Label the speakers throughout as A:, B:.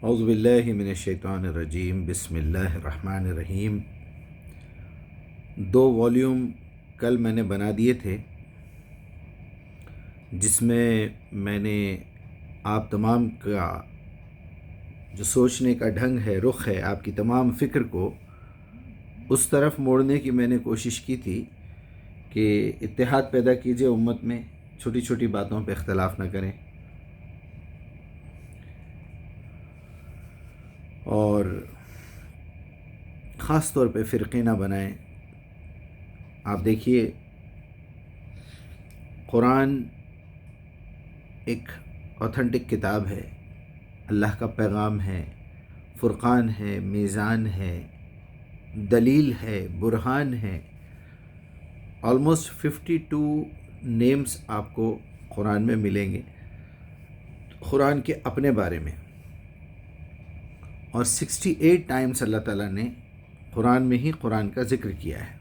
A: اعوذ باللہ من الشیطان الرجیم، بسم اللہ الرحمن الرحیم۔ 2 والیوم کل میں نے بنا دیے تھے، جس میں نے آپ تمام کا جو سوچنے کا ڈھنگ ہے، رخ ہے، آپ کی تمام فکر کو اس طرف موڑنے کی میں نے کوشش کی تھی کہ اتحاد پیدا کیجئے امت میں، چھوٹی چھوٹی باتوں پہ اختلاف نہ کریں، اور خاص طور پہ فرقے نہ بنائیں۔ آپ دیکھیے، قرآن ایک اوتھنٹک کتاب ہے، اللہ کا پیغام ہے، فرقان ہے، میزان ہے، دلیل ہے، برہان ہے۔ آلموسٹ 52 نیمز آپ کو قرآن میں ملیں گے، قرآن کے اپنے بارے میں، اور 68 ٹائمز اللہ تعالیٰ نے قرآن میں ہی قرآن کا ذکر کیا ہے۔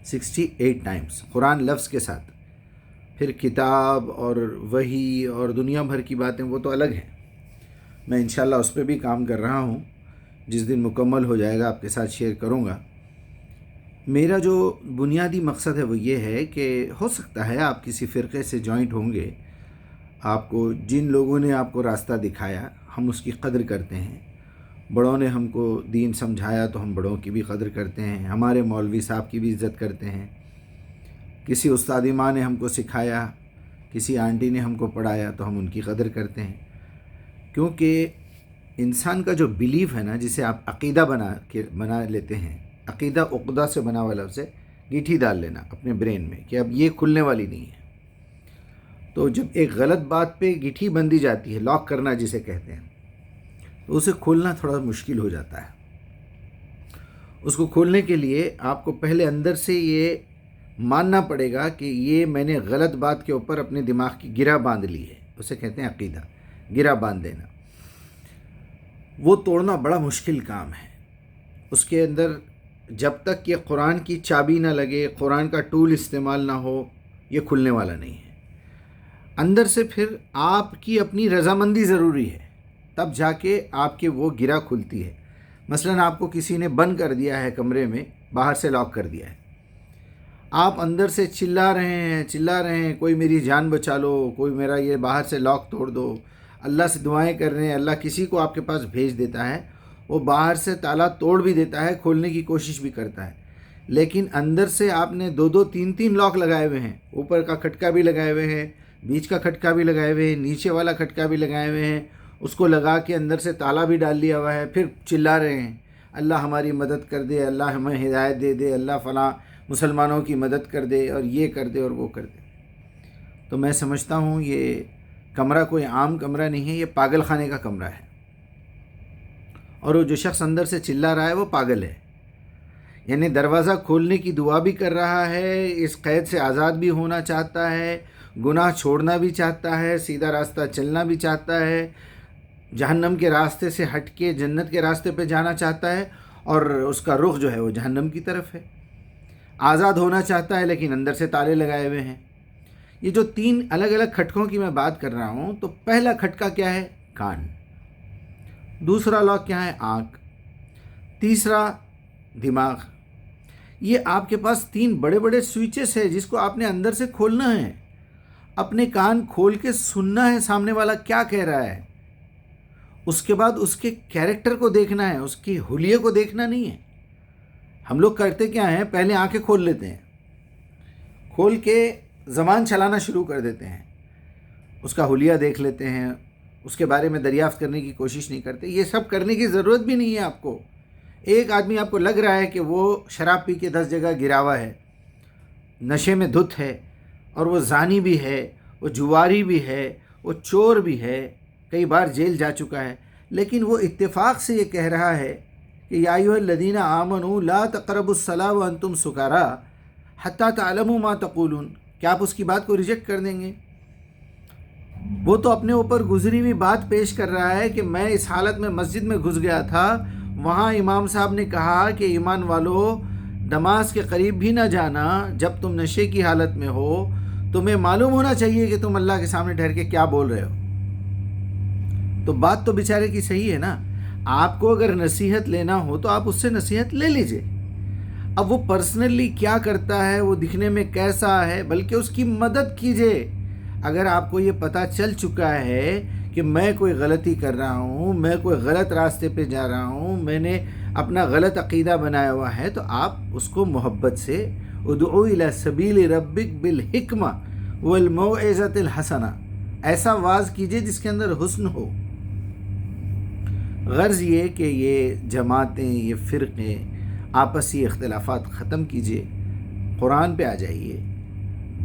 A: 68 ٹائمز قرآن لفظ کے ساتھ۔ پھر کتاب اور وحی اور دنیا بھر کی باتیں وہ تو الگ ہیں، میں انشاءاللہ اس پہ بھی کام کر رہا ہوں، جس دن مکمل ہو جائے گا آپ کے ساتھ شیئر کروں گا۔ میرا جو بنیادی مقصد ہے وہ یہ ہے کہ ہو سکتا ہے آپ کسی فرقے سے جوائنٹ ہوں گے، آپ کو جن لوگوں نے آپ کو راستہ دکھایا ہم اس کی قدر کرتے ہیں، بڑوں نے ہم کو دین سمجھایا تو ہم بڑوں کی بھی قدر کرتے ہیں، ہمارے مولوی صاحب کی بھی عزت کرتے ہیں، کسی استادی ماں نے ہم کو سکھایا، کسی آنٹی نے ہم کو پڑھایا تو ہم ان کی قدر کرتے ہیں، کیونکہ انسان کا جو بیلیف ہے نا، جسے آپ عقیدہ بنا لیتے ہیں، عقیدہ عقدہ سے بنا ہوا لفظ ہے، گیٹھی ڈال لینا اپنے برین میں کہ اب یہ کھلنے والی نہیں ہے۔ تو جب ایک غلط بات پہ گیٹھی بندھی جاتی ہے، لاک کرنا جسے کہتے ہیں، تو اسے کھولنا تھوڑا مشکل ہو جاتا ہے۔ اس کو کھولنے کے لیے آپ کو پہلے اندر سے یہ ماننا پڑے گا کہ یہ میں نے غلط بات کے اوپر اپنے دماغ کی گرہ باندھ لی ہے، اسے کہتے ہیں عقیدہ، گرہ باندھ دینا۔ وہ توڑنا بڑا مشکل کام ہے۔ اس کے اندر جب تک یہ قرآن کی چابی نہ لگے، قرآن کا ٹول استعمال نہ ہو، یہ کھلنے والا نہیں ہے۔ اندر سے پھر آپ کی اپنی رضامندی ضروری ہے، تب جا کے آپ کے وہ گرہ کھلتی ہے۔ مثلاً آپ کو کسی نے بند کر دیا ہے کمرے میں، باہر سے لاک کر دیا ہے، آپ اندر سے چلا رہے ہیں کوئی میری جان بچا لو، کوئی میرا یہ باہر سے لاک توڑ دو، اللہ سے دعائیں کر رہے ہیں، اللہ کسی کو آپ کے پاس بھیج دیتا ہے، وہ باہر سے تالا توڑ بھی دیتا ہے، کھولنے کی کوشش بھی کرتا ہے، لیکن اندر سے آپ نے 2 3 لاک لگائے ہوئے ہیں، اوپر کا کھٹکا بھی لگائے ہوئے ہیں، بیچ کا کھٹکا بھی لگائے ہوئے ہیں، نیچے والا کھٹکا بھی لگائے ہوئے ہیں، اس کو لگا کے اندر سے تالا بھی ڈال لیا ہوا ہے، پھر چلا رہے ہیں اللہ ہماری مدد کر دے، اللہ ہمیں ہدایت دے دے، اللہ فلاں مسلمانوں کی مدد کر دے، اور یہ کر دے اور وہ کر دے۔ تو میں سمجھتا ہوں یہ کمرہ کوئی عام کمرہ نہیں ہے، یہ پاگل خانے کا کمرہ ہے، اور وہ جو شخص اندر سے چلا رہا ہے وہ پاگل ہے، یعنی دروازہ کھولنے کی دعا بھی کر رہا ہے، اس قید سے آزاد بھی ہونا چاہتا ہے، گناہ چھوڑنا بھی چاہتا ہے، سیدھا راستہ چلنا بھی چاہتا ہے، جہنم کے راستے سے ہٹ کے جنت کے راستے پہ جانا چاہتا ہے، اور اس کا رخ جو ہے وہ جہنم کی طرف ہے، آزاد ہونا چاہتا ہے لیکن اندر سے تالے لگائے ہوئے ہیں۔ یہ جو 3 الگ الگ کھٹکوں کی میں بات کر رہا ہوں، تو پہلا کھٹکا کیا ہے؟ کان۔ دوسرا لاک کیا ہے؟ آنکھ۔ تیسرا دماغ۔ یہ آپ کے پاس 3 بڑے بڑے سوئچز ہے جس کو آپ نے اندر سے کھولنا ہے، اپنے کان کھول کے سننا ہے سامنے والا کیا کہہ رہا ہے، اس کے بعد اس کے کیریکٹر کو دیکھنا ہے، اس کی حلیے کو دیکھنا نہیں ہے۔ ہم لوگ کرتے کیا ہیں، پہلے آنکھیں کھول لیتے ہیں، کھول کے زبان چلانا شروع کر دیتے ہیں، اس کا حلیہ دیکھ لیتے ہیں، اس کے بارے میں دریافت کرنے کی کوشش نہیں کرتے۔ یہ سب کرنے کی ضرورت بھی نہیں ہے آپ کو۔ ایک آدمی آپ کو لگ رہا ہے کہ وہ شراب پی کے 10 جگہ گرا ہوا ہے، نشے میں دھت ہے، اور وہ زانی بھی ہے، وہ جواری بھی ہے، وہ چور بھی ہے، کئی بار جیل جا چکا ہے، لیکن وہ اتفاق سے یہ کہہ رہا ہے کہ یا ایھا الذین آمنوا لا تقربوا الصلاۃ وانتم سکارا حتی تعلموا ما تقولون، کیا آپ اس کی بات کو ریجیکٹ کر دیں گے؟ وہ تو اپنے اوپر گزری ہوئی بات پیش کر رہا ہے کہ میں اس حالت میں مسجد میں گھس گیا تھا، وہاں امام صاحب نے کہا کہ ایمان والو نماز کے قریب بھی نہ جانا جب تم نشے کی حالت میں ہو، تمہیں معلوم ہونا چاہیے کہ تم اللہ کے سامنے ٹھہر کے کیا بول رہے ہو۔ تو بات تو بیچارے کی صحیح ہے نا. آپ کو اگر نصیحت لینا ہو تو آپ اس سے نصیحت لے لیجئے. اب وہ پرسنلی کیا کرتا ہے، وہ دکھنے میں کیسا ہے، بلکہ اس کی مدد کیجئے. اگر آپ کو یہ پتہ چل چکا ہے کہ میں کوئی غلطی کر رہا ہوں، میں کوئی غلط راستے پہ جا رہا ہوں، میں نے اپنا غلط عقیدہ بنایا ہوا ہے، تو آپ اس کو محبت سے ادعو الی سبیل ربک بالحکمہ والموعظۃ الحسنہ، ایسا واعظ کیجئے جس کے اندر حسن ہو. غرض یہ کہ یہ جماعتیں، یہ فرقے، آپسی اختلافات ختم کیجئے، قرآن پہ آ جائیے.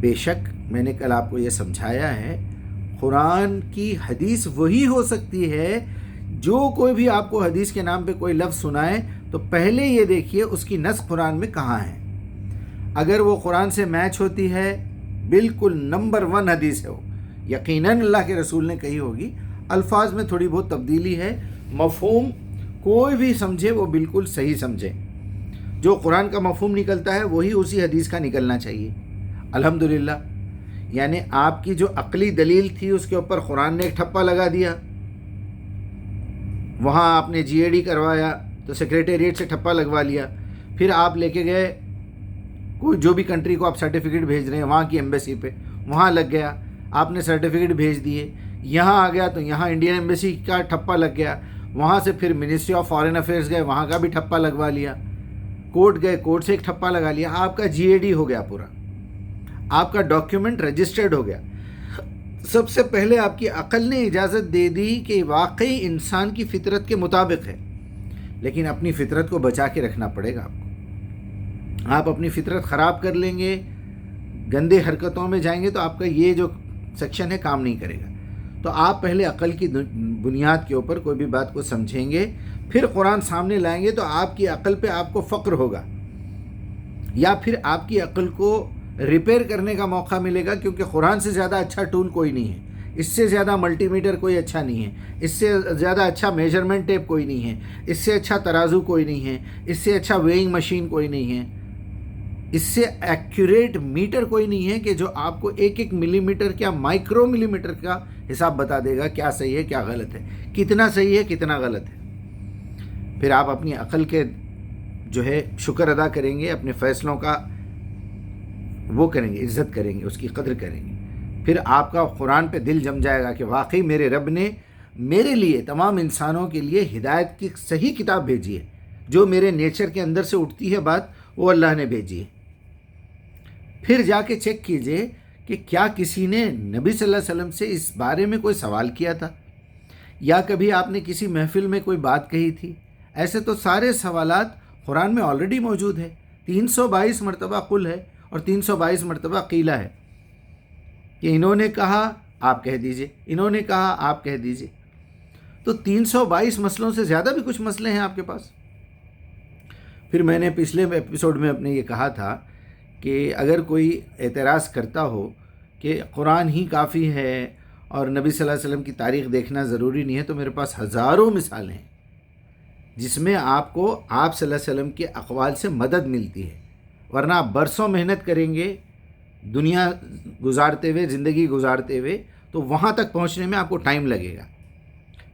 A: بے شک میں نے کل آپ کو یہ سمجھایا ہے، قرآن کی حدیث وہی ہو سکتی ہے. جو کوئی بھی آپ کو حدیث کے نام پہ کوئی لفظ سنائے تو پہلے یہ دیکھیے اس کی نص قرآن میں کہاں ہے. اگر وہ قرآن سے میچ ہوتی ہے، بالکل نمبر 1 حدیث ہے وہ، یقیناً اللہ کے رسول نے کہی ہوگی. الفاظ میں تھوڑی بہت تبدیلی ہے، مفہوم کوئی بھی سمجھے وہ بالکل صحیح سمجھے. جو قرآن کا مفہوم نکلتا ہے وہی اسی حدیث کا نکلنا چاہیے. الحمدللہ. یعنی آپ کی جو عقلی دلیل تھی اس کے اوپر قرآن نے ایک ٹھپا لگا دیا. وہاں آپ نے جی اے ڈی کروایا تو سیکریٹریٹ سے ٹھپا لگوا لیا. پھر آپ لے کے گئے کوئی جو بھی کنٹری کو آپ سرٹیفکیٹ بھیج رہے ہیں وہاں کی ایمبیسی پہ، وہاں لگ گیا، آپ نے سرٹیفکیٹ بھیج دیے. یہاں آ گیا تو یہاں انڈین ایمبیسی کا ٹھپا لگ گیا. وہاں سے پھر منسٹری آف فارن افیئرز گئے، وہاں کا بھی ٹھپا لگوا لیا. کورٹ گئے، کورٹ سے ایک ٹھپا لگا لیا. آپ کا جی اے ڈی ہو گیا پورا، آپ کا ڈاکیومنٹ رجسٹرڈ ہو گیا. سب سے پہلے آپ کی عقل نے اجازت دے دی کہ واقعی انسان کی فطرت کے مطابق ہے، لیکن اپنی فطرت کو بچا کے رکھنا پڑے گا آپ کو. آپ اپنی فطرت خراب کر لیں گے، گندے حرکتوں میں جائیں گے تو آپ کا یہ جو سیکشن ہے کام نہیں کرے گا. تو آپ پہلے عقل کی بنیاد کے اوپر کوئی بھی بات کو سمجھیں گے، پھر قرآن سامنے لائیں گے تو آپ کی عقل پہ آپ کو فخر ہوگا، یا پھر آپ کی عقل کو ریپیئر کرنے کا موقع ملے گا. کیونکہ قرآن سے زیادہ اچھا ٹول کوئی نہیں ہے، اس سے زیادہ ملٹی میٹر کوئی اچھا نہیں ہے، اس سے زیادہ اچھا میجرمنٹ ٹیپ کوئی نہیں ہے، اس سے اچھا ترازو کوئی نہیں ہے، اس سے اچھا ویئنگ مشین کوئی نہیں ہے، اس سے ایکوریٹ میٹر کوئی نہیں ہے کہ جو آپ کو ایک ایک ملی میٹر کیا مائکرو ملی میٹر کا حساب بتا دے گا کیا صحیح ہے کیا غلط ہے، کتنا صحیح ہے کتنا غلط ہے. پھر آپ اپنی عقل کے جو ہے شکر ادا کریں گے، اپنے فیصلوں کا وہ کریں گے، عزت کریں گے، اس کی قدر کریں گے. پھر آپ کا قرآن پہ دل جم جائے گا کہ واقعی میرے رب نے میرے لیے، تمام انسانوں کے لیے ہدایت کی صحیح کتاب بھیجی ہے. جو میرے نیچر کے اندر سے اٹھتی ہے بات وہ اللہ نے بھیجی ہے. پھر جا کے چیک کیجئے کہ کیا کسی نے نبی صلی اللہ علیہ وسلم سے اس بارے میں کوئی سوال کیا تھا، یا کبھی آپ نے کسی محفل میں کوئی بات کہی تھی. ایسے تو سارے سوالات قرآن میں آلریڈی موجود ہے. 322 مرتبہ قل ہے اور 322 مرتبہ قیلا ہے کہ انہوں نے کہا آپ کہہ دیجئے، انہوں نے کہا آپ کہہ دیجئے. تو 322 مسئلوں سے زیادہ بھی کچھ مسئلے ہیں آپ کے پاس. پھر میں نے پچھلے ایپیسوڈ میں اپنے یہ کہا تھا کہ اگر کوئی اعتراض کرتا ہو کہ قرآن ہی کافی ہے اور نبی صلی اللہ علیہ وسلم کی تاریخ دیکھنا ضروری نہیں ہے، تو میرے پاس ہزاروں مثالیں ہیں جس میں آپ کو آپ صلی اللہ علیہ وسلم کے اقوال سے مدد ملتی ہے. ورنہ آپ برسوں محنت کریں گے دنیا گزارتے ہوئے، زندگی گزارتے ہوئے، تو وہاں تک پہنچنے میں آپ کو ٹائم لگے گا.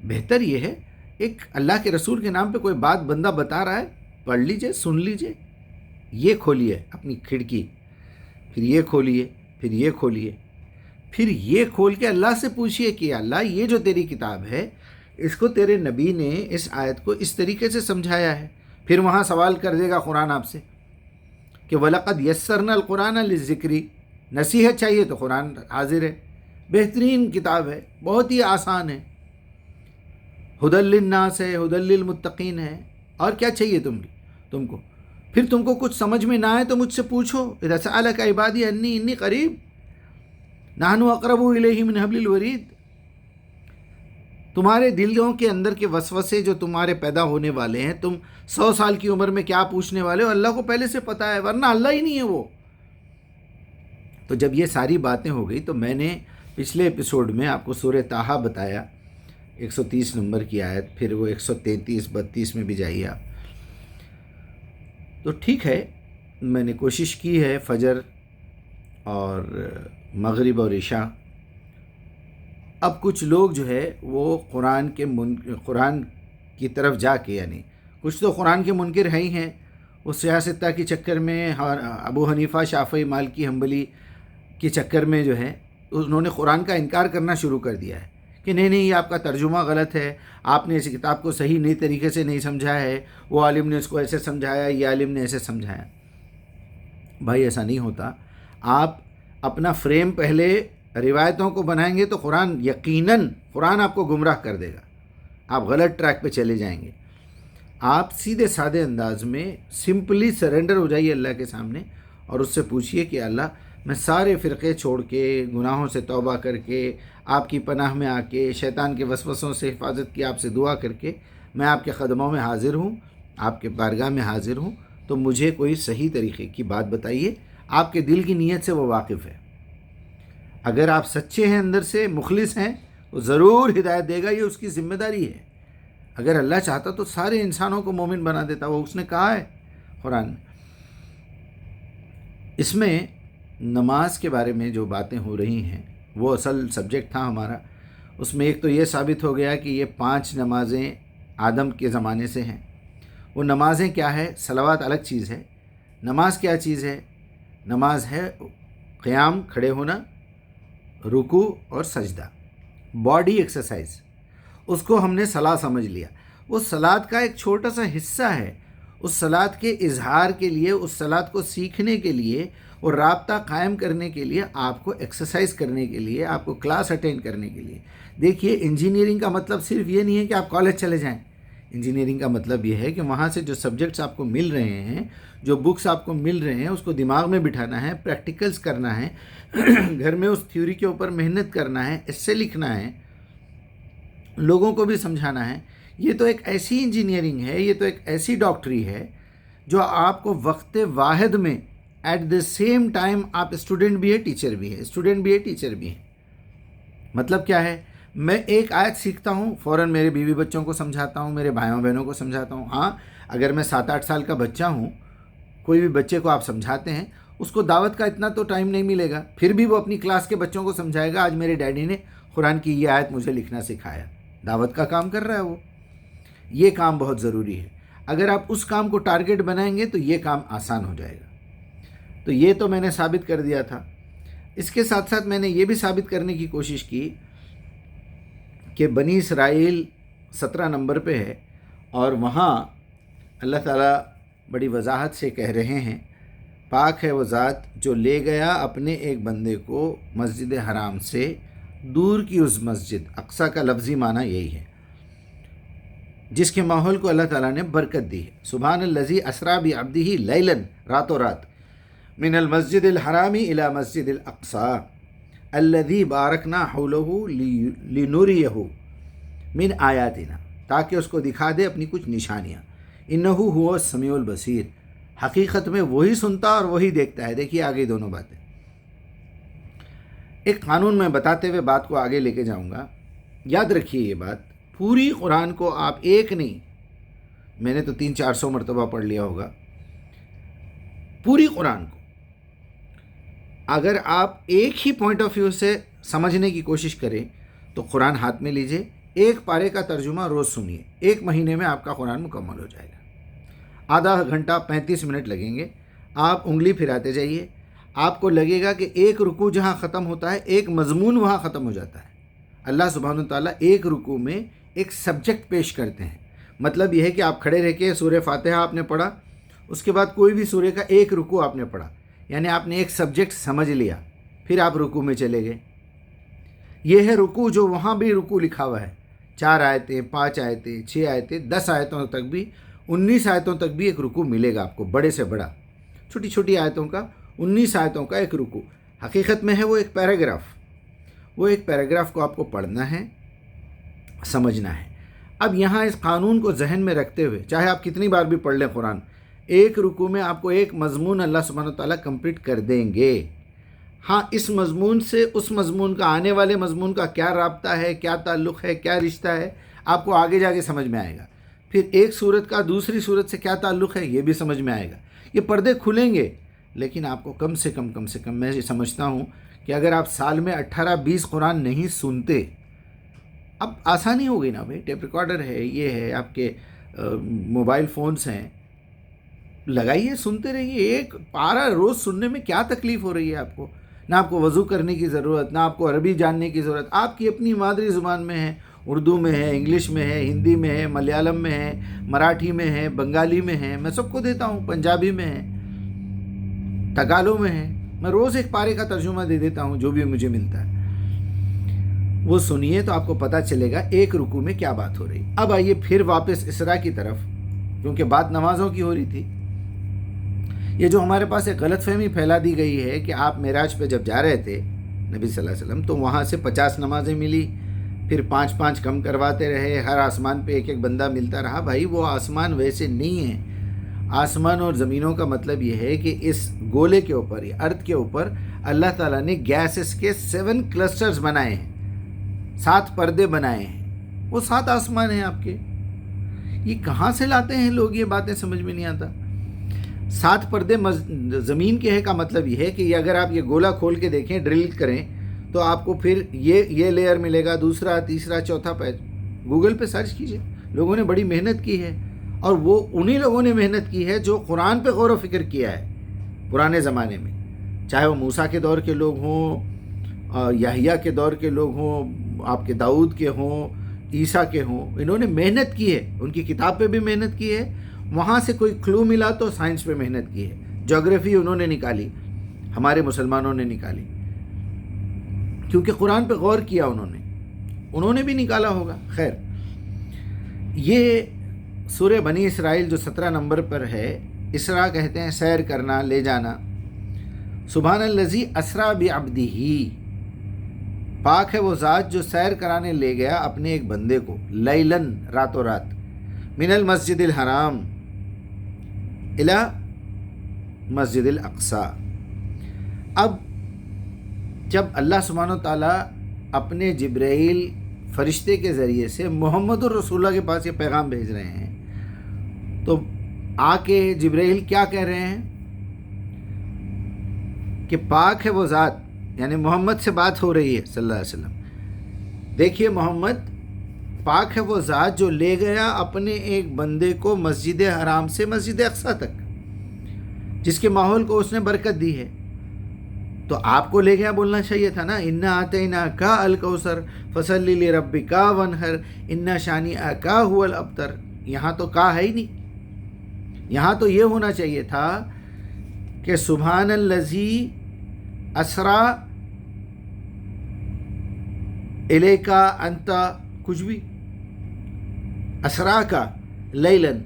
A: بہتر یہ ہے ایک اللہ کے رسول کے نام پہ کوئی بات بندہ بتا رہا ہے، پڑھ لیجئے، سن لیجئے. یہ کھولیے اپنی کھڑکی، پھر یہ کھولیے، پھر یہ کھولیے، پھر یہ کھول کے اللہ سے پوچھئے کہ اللہ یہ جو تیری کتاب ہے اس کو تیرے نبی نے اس آیت کو اس طریقے سے سمجھایا ہے. پھر وہاں سوال کر دے گا قرآن آپ سے کہ وَلَقَدْ يَسَّرْنَا الْقُرْآنَ لِلذِّكْرِ. نصیحت چاہیے تو قرآن حاضر ہے، بہترین کتاب ہے، بہت ہی آسان ہے، ہدی للناس ہے، ہدی للمتقین ہے. اور کیا چاہیے تم کو؟ پھر تم کو کچھ سمجھ میں نہ آئے تو مجھ سے پوچھو. اذا سألک عبادی انی قریب نحن اقرب الیہ من حبل الورید. تمہارے دلوں کے اندر کے وسوسے جو تمہارے پیدا ہونے والے ہیں، تم 100 سال کی عمر میں کیا پوچھنے والے ہو، اللہ کو پہلے سے پتہ ہے، ورنہ اللہ ہی نہیں ہے وہ. تو جب یہ ساری باتیں ہو گئی تو میں نے پچھلے ایپیسوڈ میں آپ کو سورہ طٰہٰ بتایا، 130 نمبر کی آیت، پھر وہ 133 32 میں بھی جائیے آپ. تو ٹھیک ہے، میں نے کوشش کی ہے فجر اور مغرب اور عشاء اب کچھ لوگ جو ہے وہ قرآن کی طرف جا کے، یعنی کچھ تو قرآن کے منکر ہیں ہی ہیں، وہ سیاستہ کے چکر میں، ابو حنیفہ، شافعی، مالکی، حنبلی کے چکر میں جو ہے انہوں نے قرآن کا انکار کرنا شروع کر دیا ہے کہ نہیں یہ آپ کا ترجمہ غلط ہے، آپ نے اس کتاب کو صحیح نئی طریقے سے نہیں سمجھا ہے، وہ عالم نے اس کو ایسے سمجھایا، یہ عالم نے ایسے سمجھایا۔ بھائی ایسا نہیں ہوتا۔ آپ اپنا فریم پہلے روایتوں کو بنائیں گے تو یقیناً قرآن آپ کو گمراہ کر دے گا، آپ غلط ٹریک پہ چلے جائیں گے۔ آپ سیدھے سادے انداز میں سمپلی سرنڈر ہو جائیے اللہ کے سامنے اور اس سے پوچھئے کہ اللہ میں سارے فرقے چھوڑ کے، گناہوں سے توبہ کر کے، آپ کی پناہ میں آ کے، شیطان کے وسوسوں سے حفاظت کی آپ سے دعا کر کے میں آپ کے قدموں میں حاضر ہوں، آپ کے بارگاہ میں حاضر ہوں، تو مجھے کوئی صحیح طریقے کی بات بتائیے۔ آپ کے دل کی نیت سے وہ واقف ہے، اگر آپ سچے ہیں، اندر سے مخلص ہیں، تو ضرور ہدایت دے گا، یہ اس کی ذمہ داری ہے۔ اگر اللہ چاہتا تو سارے انسانوں کو مومن بنا دیتا، وہ اس نے کہا ہے قرآن میں۔ اس میں نماز کے بارے میں جو باتیں ہو رہی ہیں وہ اصل سبجیکٹ تھا ہمارا۔ اس میں ایک تو یہ ثابت ہو گیا کہ یہ 5 نمازیں آدم کے زمانے سے ہیں۔ وہ نمازیں کیا ہے؟ صلوات الگ چیز ہے۔ نماز کیا چیز ہے؟ نماز ہے قیام، کھڑے ہونا، رکوع اور سجدہ، باڈی ایکسرسائز۔ اس کو ہم نے صلاۃ سمجھ لیا۔ وہ صلاۃ کا ایک چھوٹا سا حصہ ہے۔ اس صلاۃ کے اظہار کے لیے، اس صلاۃ کو سیکھنے کے لیے اور رابطہ قائم کرنے کے لیے، آپ کو ایکسرسائز کرنے کے لیے، آپ کو کلاس اٹینڈ کرنے کے لیے۔ دیکھیے انجینئرنگ کا مطلب صرف یہ نہیں ہے کہ آپ کالج چلے جائیں۔ انجینئرنگ کا مطلب یہ ہے کہ وہاں سے جو سبجیکٹس آپ کو مل رہے ہیں، جو بکس آپ کو مل رہے ہیں، اس کو دماغ میں بٹھانا ہے، پریکٹیکلز کرنا ہے، گھر میں اس تھیوری کے اوپر محنت کرنا ہے، ایسے لکھنا ہے، لوگوں کو بھی سمجھانا ہے۔ یہ تو ایک ایسی انجینئرنگ ہے، یہ تو ایک ایسی ڈاکٹری ہے جو آپ کو وقت واحد میں ایٹ دا سیم ٹائم آپ اسٹوڈنٹ بھی ہے، ٹیچر بھی ہے، اسٹوڈنٹ بھی ہے، ٹیچر بھی ہے۔ مطلب کیا ہے؟ میں ایک آیت سیکھتا ہوں، فوراً میرے بیوی بچوں کو سمجھاتا ہوں، میرے بھائیوں بہنوں کو سمجھاتا ہوں۔ ہاں اگر میں 7-8 سال کا بچہ ہوں، کوئی بھی بچے کو آپ سمجھاتے ہیں، اس کو دعوت کا اتنا تو ٹائم نہیں ملے گا، پھر بھی وہ اپنی کلاس کے بچوں کو سمجھائے گا، آج میرے ڈیڈی نے قرآن کی یہ آیت مجھے لکھنا سکھایا۔ دعوت کا کام کر رہا ہے وہ۔ یہ کام بہت ضروری ہے۔ اگر آپ اس کام کو ٹارگٹ بنائیں گے تو یہ کام آسان ہو جائے گا۔ تو یہ تو میں نے ثابت کر دیا تھا۔ اس کے ساتھ ساتھ میں نے یہ بھی ثابت کرنے کی کوشش کی کہ بنی اسرائیل 17 نمبر پہ ہے، اور وہاں اللہ تعالیٰ بڑی وضاحت سے کہہ رہے ہیں، پاک ہے وہ ذات جو لے گیا اپنے ایک بندے کو مسجد حرام سے دور کی اس مسجد، اقصیٰ کا لفظی معنی یہی ہے، جس کے ماحول کو اللہ تعالیٰ نے برکت دی ہے۔ سبحان الذی اسریٰ بعبدہ لیلا، راتوں رات، من المسجد الحرام الی مسجد الاقصیٰ الذی بارکنا حولہ لنریہ من آیاتنا، تاکہ اس کو دکھا دے اپنی کچھ نشانیاں۔ انہ هو السمیع البصیر، حقیقت میں وہی سنتا اور وہی دیکھتا ہے۔ دیکھیے آگے دونوں باتیں، ایک قانون میں بتاتے ہوئے بات کو آگے لے کے جاؤں گا۔ یاد رکھیے یہ بات، پوری قرآن کو آپ ایک نہیں، میں نے تو 300-400 مرتبہ پڑھ لیا ہوگا، پوری قرآن کو اگر آپ ایک ہی پوائنٹ آف ویو سے سمجھنے کی کوشش کریں تو قرآن ہاتھ میں لیجئے، ایک پارے کا ترجمہ روز سنیے، 1 مہینے میں آپ کا قرآن مکمل ہو جائے گا۔ آدھا گھنٹہ 35 منٹ لگیں گے، آپ انگلی پھراتے جائیے، آپ کو لگے گا کہ ایک رکوع جہاں ختم ہوتا ہے، ایک مضمون وہاں ختم ہو جاتا ہے۔ اللہ سبحانہ وتعالیٰ ایک رکوع میں ایک سبجیکٹ پیش کرتے ہیں۔ مطلب یہ ہے کہ آپ کھڑے رہ کے سورہ فاتحہ آپ نے پڑھا، اس کے بعد کوئی بھی سورہ کا ایک رکوع آپ نے پڑھا، یعنی آپ نے ایک سبجیکٹ سمجھ لیا، پھر آپ رکوع میں چلے گئے۔ یہ ہے رکوع، جو وہاں بھی رکوع لکھا ہوا ہے، 4 آیتیں، 5 آیتیں، 6 آیتیں، 10 آیتوں تک بھی، 19 آیتوں تک بھی ایک رکوع ملے گا آپ کو، بڑے سے بڑا، چھوٹی چھوٹی آیتوں کا 19 آیتوں کا ایک رکوع۔ حقیقت میں ہے وہ ایک پیراگراف، وہ ایک پیراگراف کو آپ کو پڑھنا ہے، سمجھنا ہے۔ اب یہاں اس قانون کو ذہن میں رکھتے ہوئے، چاہے آپ کتنی بار بھی پڑھ لیں قرآن، ایک رکوع میں آپ کو ایک مضمون اللہ سبحانہ تعالیٰ کمپلیٹ کر دیں گے۔ ہاں اس مضمون سے اس مضمون کا، آنے والے مضمون کا کیا رابطہ ہے، کیا تعلق ہے، کیا رشتہ ہے، آپ کو آگے جا کے سمجھ میں آئے گا۔ پھر ایک صورت کا دوسری صورت سے کیا تعلق ہے، یہ بھی سمجھ میں آئے گا۔ یہ پردے کھلیں گے، لیکن آپ کو کم سے کم میں یہ سمجھتا ہوں کہ اگر آپ سال میں 18-20 قرآن نہیں سنتے اب آسانی ہو گئی نا بھائی، ٹیپ ریکارڈر ہے، یہ ہے، آپ کے موبائل فونز ہیں، لگائیے سنتے رہیے. ایک پارا روز سننے میں کیا تکلیف ہو رہی ہے آپ کو؟ نہ آپ کو وضو کرنے کی ضرورت، نہ آپ کو عربی جاننے کی ضرورت. آپ کی اپنی مادری زبان میں ہے، اردو میں ہے، انگلش میں ہے، ہندی میں ہے، ملیالم میں ہے، مراٹھی میں ہے، بنگالی میں ہے، میں سب کو دیتا ہوں، پنجابی میں ہے، تگالو میں ہے. میں روز ایک پارے کا ترجمہ دے دیتا ہوں جو بھی مجھے ملتا ہے. وہ سنیے تو آپ کو پتہ چلے گا ایک رکوع میں کیا بات ہو رہی. اب آئیے پھر واپس اسراء کی طرف، کیونکہ بات نمازوں کی ہو رہی تھی. یہ جو ہمارے پاس ایک غلط فہمی پھیلا دی گئی ہے کہ آپ معراج پہ جب جا رہے تھے نبی صلی اللہ علیہ وسلم، تو وہاں سے 50 نمازیں ملی، پھر 5 کم کرواتے رہے، ہر آسمان پہ ایک بندہ ملتا رہا. بھائی وہ آسمان ویسے نہیں ہے. آسمان اور زمینوں کا مطلب یہ ہے کہ اس گولے کے اوپر یا ارتھ کے اوپر اللہ تعالیٰ نے گیسز کے 7 کلسٹرز بنائے ہیں، 7 پردے بنائے ہیں. وہ 7 آسمان ہیں آپ کے. یہ کہاں سے لاتے ہیں لوگ؟ یہ باتیں سمجھ میں نہیں آتا. 7 پردے زمین کے ہے کا مطلب یہ ہے کہ اگر آپ یہ گولا کھول کے دیکھیں، ڈرل کریں، تو آپ کو پھر یہ لیئر ملے گا، دوسرا، تیسرا، چوتھا. گوگل پہ سرچ کیجئے. لوگوں نے بڑی محنت کی ہے، اور وہ انہی لوگوں نے محنت کی ہے جو قرآن پہ غور و فکر کیا ہے پرانے زمانے میں، چاہے وہ موسیٰ کے دور کے لوگ ہوں، یحییٰ کے دور کے لوگ ہوں، آپ کے داؤد کے ہوں، عیسیٰ کے ہوں. انہوں نے محنت کی ہے، ان کی کتاب پہ بھی محنت کی ہے. وہاں سے کوئی کلو ملا تو سائنس پہ محنت کی ہے. جغرافی انہوں نے نکالی، ہمارے مسلمانوں نے نکالی، کیونکہ قرآن پہ غور کیا انہوں نے بھی نکالا ہوگا. خیر، یہ سورہ بنی اسرائیل جو 17 نمبر پر ہے، اسراء کہتے ہیں سیر کرنا، لے جانا. سبحان الذی اسریٰ بعبدہ، پاک ہے وہ ذات جو سیر کرانے لے گیا اپنے ایک بندے کو، لیلاً، راتوں رات، من المسجد الحرام الی مسجد الاقصی. اب جب اللہ سبحانہ وتعالیٰ اپنے جبرائیل فرشتے کے ذریعے سے محمد الرسول اللہ کے پاس یہ پیغام بھیج رہے ہیں، تو آ کے جبرائیل کیا کہہ رہے ہیں کہ پاک ہے وہ ذات، یعنی محمد سے بات ہو رہی ہے صلی اللہ علیہ وسلم. دیکھیے محمد، پاک ہے وہ ذات جو لے گیا اپنے ایک بندے کو مسجد حرام سے مسجد اقصی تک، جس کے ماحول کو اس نے برکت دی ہے. تو آپ کو لے گیا بولنا چاہیے تھا نا، انا اعطیناک الکوثر فصلی لربک وانحر ان شانئک هو الابتر. یہاں تو کا ہے ہی نہیں. یہاں تو یہ ہونا چاہیے تھا کہ سبحان الذی اسریٰ الیک انت، کچھ بھی، اسریٰ کا لیلاً،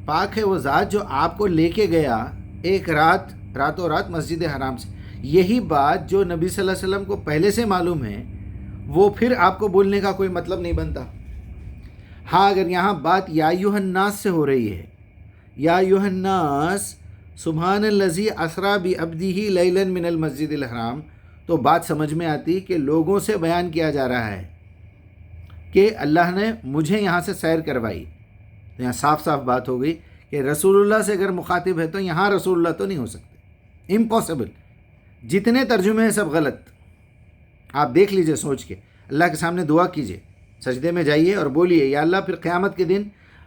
A: پاک ہے وہ ذات جو آپ کو لے کے گیا ایک راتوں رات مسجد حرام سے. یہی بات جو نبی صلی اللہ علیہ وسلم کو پہلے سے معلوم ہے، وہ پھر آپ کو بولنے کا کوئی مطلب نہیں بنتا. ہاں، اگر یہاں بات یا ایھا الناس سے ہو رہی ہے، یا ایھا الناس سبحان الذی اسریٰ بعبدہ لیلاً من المسجد الحرام، تو بات سمجھ میں آتی کہ لوگوں سے بیان کیا جا رہا ہے کہ اللہ نے مجھے یہاں سے سیر کروائی. یہاں صاف صاف بات ہو گئی کہ رسول اللہ سے اگر مخاطب ہے تو یہاں رسول اللہ تو نہیں ہو سکتے، امپاسبل. جتنے ترجمے ہیں سب غلط. آپ دیکھ لیجئے سوچ کے، اللہ کے سامنے دعا کیجئے، سجدے میں جائیے اور بولیے یا اللہ پھر قیامت کے دن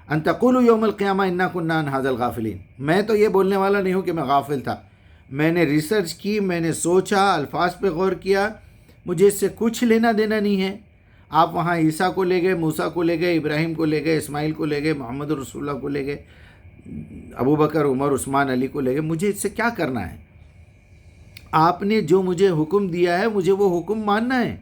A: ان تقولوا یوم القیامہ انا کنا عن ھذا الغافلین. میں تو یہ بولنے والا نہیں ہوں کہ میں غافل تھا. میں نے ریسرچ کی، میں نے سوچا، الفاظ پہ غور کیا، مجھے اس سے کچھ لینا دینا نہیں ہے. آپ وہاں عیسیٰ کو لے گئے، موسیٰ کو لے گئے، ابراہیم کو لے گئے، اسماعیل کو لے گئے، محمد رسول اللہ کو لے گئے، ابو بکر، عمر، عثمان، علی کو لے گئے. مجھے اس سے کیا کرنا ہے؟ آپ نے جو مجھے حکم دیا ہے مجھے وہ حکم ماننا ہے،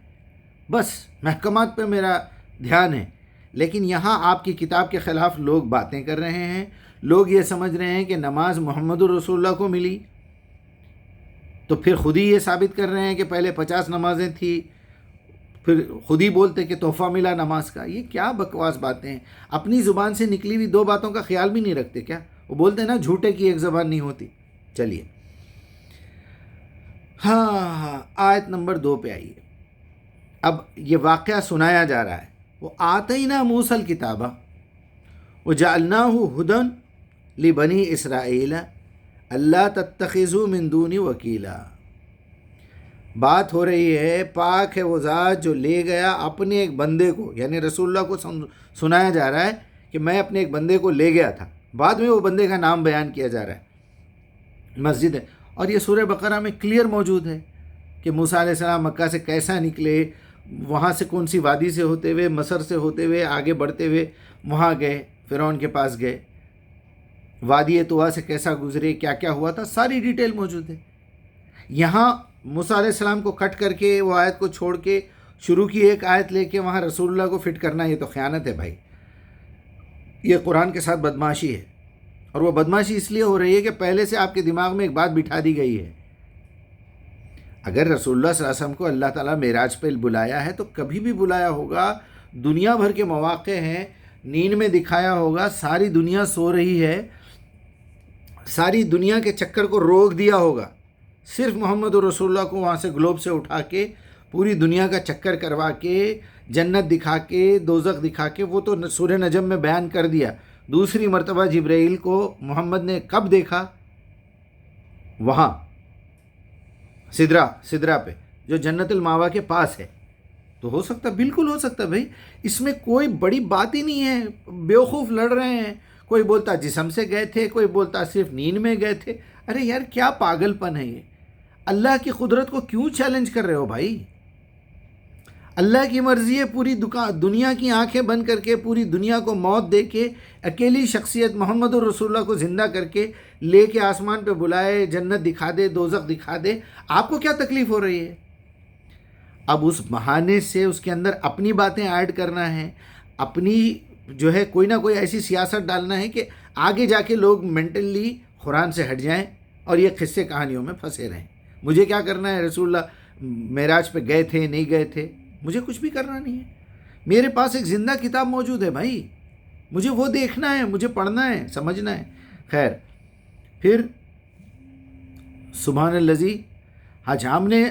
A: بس محکمات پہ میرا دھیان ہے. لیکن یہاں آپ کی کتاب کے خلاف لوگ باتیں کر رہے ہیں. لوگ یہ سمجھ رہے ہیں کہ نماز محمد الرسول اللہ کو ملی، تو پھر خود ہی یہ ثابت کر رہے ہیں کہ پہلے 50 نمازیں تھیں، پھر خود ہی بولتے کہ تحفہ ملا نماز کا. یہ کیا بکواس باتیں ہیں؟ اپنی زبان سے نکلی ہوئی 2 باتوں کا خیال بھی نہیں رکھتے کیا؟ وہ بولتے ہیں نا جھوٹے کی ایک زبان نہیں ہوتی. چلیے ہاں، آیت نمبر 2 پہ آئیے. اب یہ واقعہ سنایا جا رہا ہے. وہ آتینا موسیٰ الکتاب وجعلناہ ھدی لبنی اسرائیل الا تتخذوا من دونی وکیلا. بات ہو رہی ہے پاک ہے وہ ذات جو لے گیا اپنے ایک بندے کو، یعنی رسول اللہ کو سنایا جا رہا ہے کہ میں اپنے ایک بندے کو لے گیا تھا، بعد میں وہ بندے کا نام بیان کیا جا رہا ہے، مسجد ہے، اور یہ سورہ بقرہ میں کلیئر موجود ہے کہ موسیٰ علیہ السلام مکہ سے کیسا نکلے، وہاں سے کون سی وادی سے ہوتے ہوئے، مصر سے ہوتے ہوئے آگے بڑھتے ہوئے وہاں گئے، فرعون کے پاس گئے، وادی طوا سے کیسا گزرے، کیا کیا ہوا تھا، ساری ڈیٹیل موجود ہے۔ یہاں موسیٰ علیہ السلام کو کٹ کر کے وہ آیت کو چھوڑ کے شروع کی ایک آیت لے کے وہاں رسول اللہ کو فٹ کرنا، یہ تو خیانت ہے بھائی، یہ قرآن کے ساتھ بدماشی ہے، اور وہ بدماشی اس لیے ہو رہی ہے کہ پہلے سے آپ کے دماغ میں ایک بات بٹھا دی گئی ہے۔ اگر رسول اللہ صلی اللہ علیہ وسلم کو اللہ تعالیٰ معراج پہ بلایا ہے تو کبھی بھی بلایا ہوگا، دنیا بھر کے مواقع ہیں، نیند میں دکھایا ہوگا، ساری دنیا سو رہی ہے، ساری دنیا کے چکر کو روک دیا ہوگا، صرف محمد رسول اللہ کو وہاں سے گلوب سے اٹھا کے پوری دنیا کا چکر کروا کے جنت دکھا کے دوزخ دکھا کے، وہ تو سورہ نجم میں بیان کر دیا۔ دوسری مرتبہ جبرائیل کو محمد نے کب دیکھا؟ وہاں سدرہ پہ جو جنت الماوا کے پاس ہے۔ تو ہو سکتا، بالکل ہو سکتا بھائی، اس میں کوئی بڑی بات ہی نہیں ہے، بیوقوف لڑ رہے ہیں، کوئی بولتا جسم سے گئے تھے، کوئی بولتا صرف نیند میں گئے تھے۔ ارے یار کیا پاگل پن ہے یہ، اللہ کی قدرت کو کیوں چیلنج کر رہے ہو بھائی؟ اللہ کی مرضی ہے، پوری دنیا کی آنکھیں بند کر کے پوری دنیا کو موت دے کے اکیلی شخصیت محمد رسول اللہ کو زندہ کر کے لے کے آسمان پہ بلائے، جنت دکھا دے، دوزخ دکھا دے، آپ کو کیا تکلیف ہو رہی ہے؟ اب اس بہانے سے اس کے اندر اپنی باتیں ایڈ کرنا ہے، اپنی جو ہے کوئی نہ کوئی ایسی سیاست ڈالنا ہے کہ آگے جا کے لوگ مینٹلی قرآن سے ہٹ جائیں اور یہ قصے کہانیوں میں پھنسے رہیں۔ مجھے کیا کرنا ہے؟ رسول اللہ معراج پہ گئے تھے نہیں گئے تھے، مجھے کچھ بھی کرنا نہیں ہے، میرے پاس ایک زندہ کتاب موجود ہے بھائی، مجھے وہ دیکھنا ہے، مجھے پڑھنا ہے، سمجھنا ہے۔ خیر، پھر سبحان الذی، آج ہم نے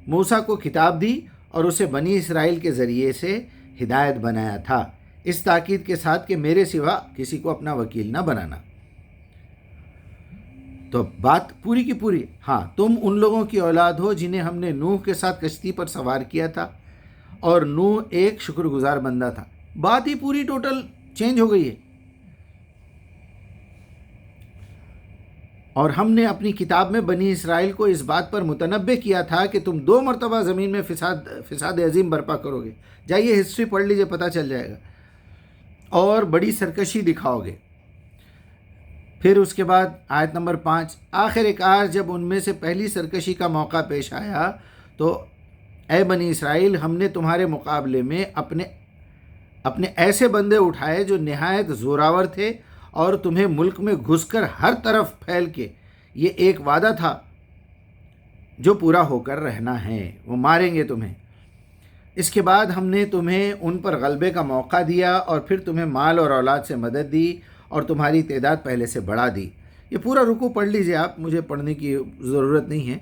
A: موسیٰ کو کتاب دی اور اسے بنی اسرائیل کے ذریعے سے ہدایت بنایا تھا، اس تاکید کے ساتھ کہ میرے سوا کسی کو اپنا وکیل نہ بنانا۔ تو بات پوری کی پوری، ہاں تم ان لوگوں کی اولاد ہو جنہیں ہم نے نوح کے ساتھ کشتی پر سوار کیا تھا، اور نوح ایک شکر گزار بندہ تھا۔ بات ہی پوری ٹوٹل چینج ہو گئی ہے۔ اور ہم نے اپنی کتاب میں بنی اسرائیل کو اس بات پر متنبع کیا تھا کہ تم 2 مرتبہ زمین میں فساد عظیم برپا کرو گے، جائیے ہسٹری پڑھ لیجئے، پتہ چل جائے گا، اور بڑی سرکشی دکھاؤ گے۔ پھر اس کے بعد آیت نمبر 5، آخر کار جب ان میں سے پہلی سرکشی کا موقع پیش آیا تو اے بنی اسرائیل، ہم نے تمہارے مقابلے میں اپنے ایسے بندے اٹھائے جو نہایت زوراور تھے، اور تمہیں ملک میں گھس کر ہر طرف پھیل کے، یہ ایک وعدہ تھا جو پورا ہو کر رہنا ہے، وہ ماریں گے تمہیں۔ اس کے بعد ہم نے تمہیں ان پر غلبے کا موقع دیا، اور پھر تمہیں مال اور اولاد سے مدد دی، اور تمہاری تعداد پہلے سے بڑھا دی۔ یہ پورا رکوع پڑھ لیجئے آپ، مجھے پڑھنے کی ضرورت نہیں ہے۔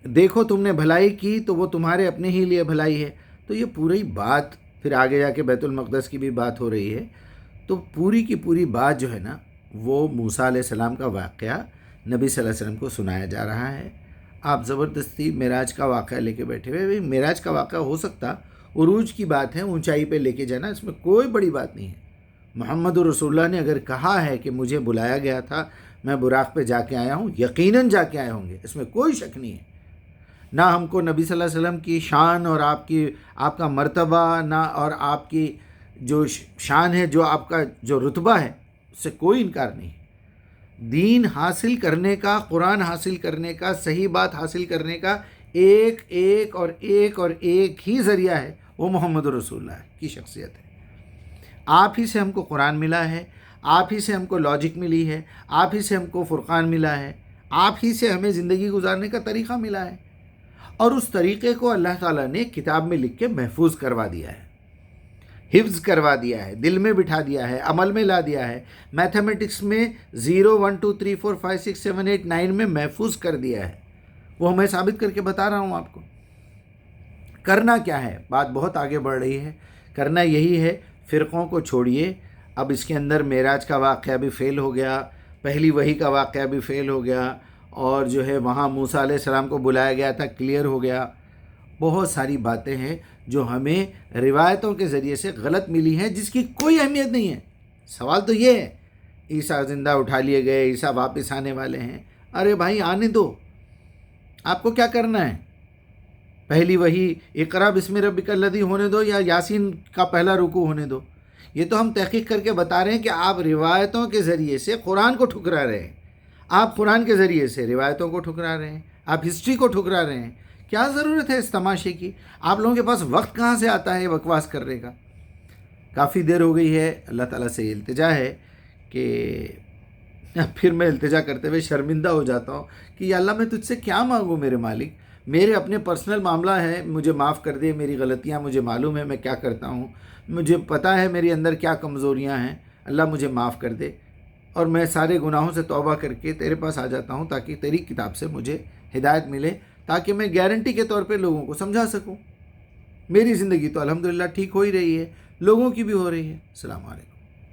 A: دیکھو تم نے بھلائی کی تو وہ تمہارے اپنے ہی لیے بھلائی ہے۔ تو یہ پوری بات پھر آگے جا کے بیت المقدس کی بھی بات ہو رہی ہے، تو پوری کی پوری بات جو ہے نا، وہ موسیٰ علیہ السلام کا واقعہ نبی صلی اللہ علیہ وسلم کو سنایا جا رہا ہے۔ آپ زبردستی معراج کا واقعہ لے کے بیٹھے ہوئے، معراج کا واقعہ ہو سکتا عروج کی بات ہے، اونچائی پہ لے کے جانا، اس میں کوئی بڑی بات نہیں ہے۔ محمد رسول اللہ نے اگر کہا ہے کہ مجھے بلایا گیا تھا، میں براق پہ جا کے آیا ہوں، یقیناً جا کے آئے ہوں گے، اس میں کوئی شک نہیں ہے۔ نہ ہم کو نبی صلی اللہ علیہ وسلم کی شان اور آپ کا مرتبہ، نہ اور آپ کی جو شان ہے، جو آپ کا جو رتبہ ہے، اس سے کوئی انکار نہیں۔ دین حاصل کرنے کا، قرآن حاصل کرنے کا، صحیح بات حاصل کرنے کا ایک ہی ذریعہ ہے، وہ محمد رسول اللہ کی شخصیت ہے۔ آپ ہی سے ہم کو قرآن ملا ہے، آپ ہی سے ہم کو لاجک ملی ہے، آپ ہی سے ہم کو فرقان ملا ہے، آپ ہی سے ہمیں زندگی گزارنے کا طریقہ ملا ہے، اور اس طریقے کو اللہ تعالیٰ نے کتاب میں لکھ کے محفوظ کروا دیا ہے، حفظ کروا دیا ہے، دل میں بٹھا دیا ہے، عمل میں لا دیا ہے، میتھمیٹکس میں 0 1 2 3 4 5 6 7 8 9 میں محفوظ کر دیا ہے۔ وہ میں ثابت کر کے بتا رہا ہوں آپ کو۔ کرنا کیا ہے؟ بات بہت آگے بڑھ رہی ہے۔ کرنا یہی ہے، فرقوں کو چھوڑیے۔ اب اس کے اندر معراج کا واقعہ بھی فیل ہو گیا، پہلی وحی کا واقعہ بھی فیل ہو گیا، اور جو ہے وہاں موسیٰ علیہ السلام کو بلایا گیا تھا، کلیئر ہو گیا. بہت ساری باتیں ہیں جو ہمیں روایتوں کے ذریعے سے غلط ملی ہیں، جس کی کوئی اہمیت نہیں ہے. سوال تو یہ ہے عیسیٰ زندہ اٹھا لیے گئے، عیسیٰ واپس آنے والے ہیں. ارے بھائی آنے دو، آپ کو کیا کرنا ہے؟ پہلی وہی اقرا بسم ربک الذی ہونے دو یا یاسین کا پہلا رکوع ہونے دو. یہ تو ہم تحقیق کر کے بتا رہے ہیں کہ آپ روایتوں کے ذریعے سے قرآن کو ٹھکرا رہے ہیں. آپ قرآن کے ذریعے سے روایتوں کو ٹھکرا رہے ہیں، آپ ہسٹری کو ٹھکرا رہے ہیں. کیا ضرورت ہے اس تماشے کی؟ آپ لوگوں کے پاس وقت کہاں سے آتا ہے بکواس کرنے کا؟ کافی دیر ہو گئی ہے. اللہ تعالیٰ سے التجا ہے کہ پھر میں التجا کرتے ہوئے شرمندہ ہو جاتا ہوں کہ یا اللہ میں تجھ سے کیا مانگوں میرے مالک، میرے اپنے پرسنل معاملہ ہے، مجھے معاف کر دے. میری غلطیاں مجھے معلوم ہے میں کیا کرتا ہوں، مجھے پتہ ہے میرے اندر کیا کمزوریاں ہیں. اللہ مجھے معاف کر دے، اور میں سارے گناہوں سے توبہ کر کے تیرے پاس آ جاتا ہوں تاکہ تیری کتاب سے مجھے ہدایت ملے، تاکہ میں گارنٹی کے طور پہ لوگوں کو سمجھا سکوں. میری زندگی تو الحمدللہ ٹھیک ہو ہی رہی ہے، لوگوں کی بھی ہو رہی ہے. السلام علیکم.